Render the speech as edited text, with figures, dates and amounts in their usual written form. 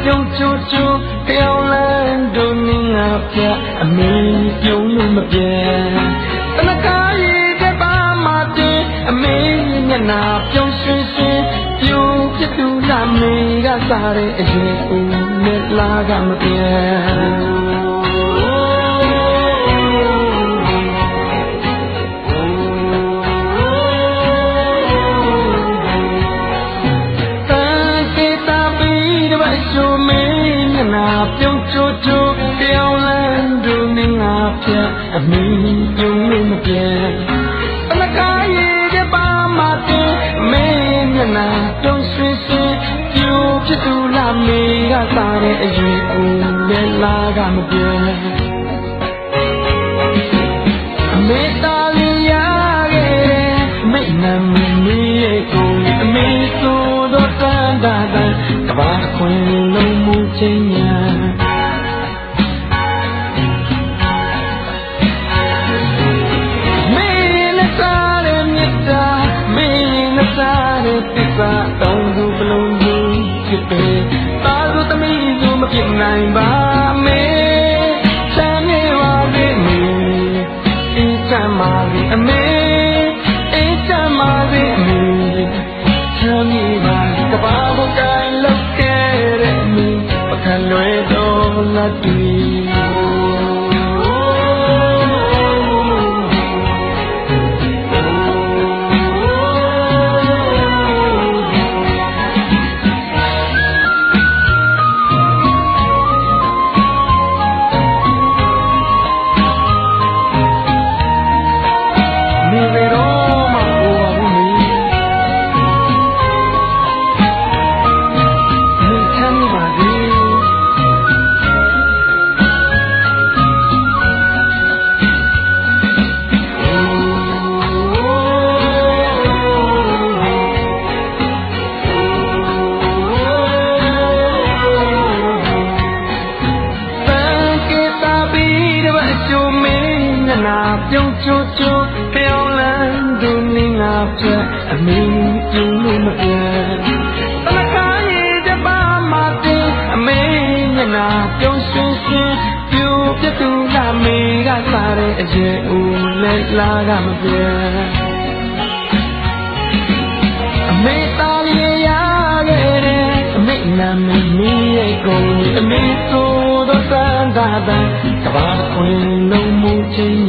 ပြုံးချိုးချိုးပြောင်းလဲတို့နင်းငါပြအမေပြုံးလို့မပြေတနကားရည်တဲ့ပါမတင်အမေမျက်နာပြုံးရွှင်ရွှင်ပြူပြတူလာမေကစားတဲ့အရင်ဦးနဲ့လာကမပြေပြုံးချိုးချိုးပြောင်းလဲတို့နင်းငါပြအမီပြုံးလို့မပြေအလကားရည်တဲ့ပါမတင်မင်းမျက်နှာပြုံးရွှင်ရွှင်ပြူဖြစ်သူလာမေကစားတဲ့အရင်ဦးနဲ့လာကမပြေအမေသားလေးရခဲ့မိတ်နာမီရဲ့ကိုအမေဆိုတော့တန်တာကဘာခွင်လုံးမှုချင်းညာတိစာတောင်းသူပလုံးသူဖြစ်ပေတာသူသမီးသူမဖြစ်နိုင်ပါမေချမ်းမြေပါလေမေအေးချမ်းပါလေအမေအေးချမ်းပါလေအမေချမ်းမြေပါကဘာဘကိုင်လောက်ခဲ့တဲ့မေပကံလွယ်တော်လာတူပြုံးချိုးချိုးပြောင်းလဲတို့နင်းငါပြအမီပြုံးလို့မပြေတနကားရည်တဲ့ပါမတင်အမေမျက်နှာပြုံးရွှင်ရွှင်ပြူပြတူလာမေကစားတဲ့အရင်ဦးနဲ့လာကမပြေအမေသားလေးရခဲ့တဲ့အမေနာမည်ရဲ့ကိုအမေဆိုတော့တန်တာကဘာခွင်လုံးမှုချင်း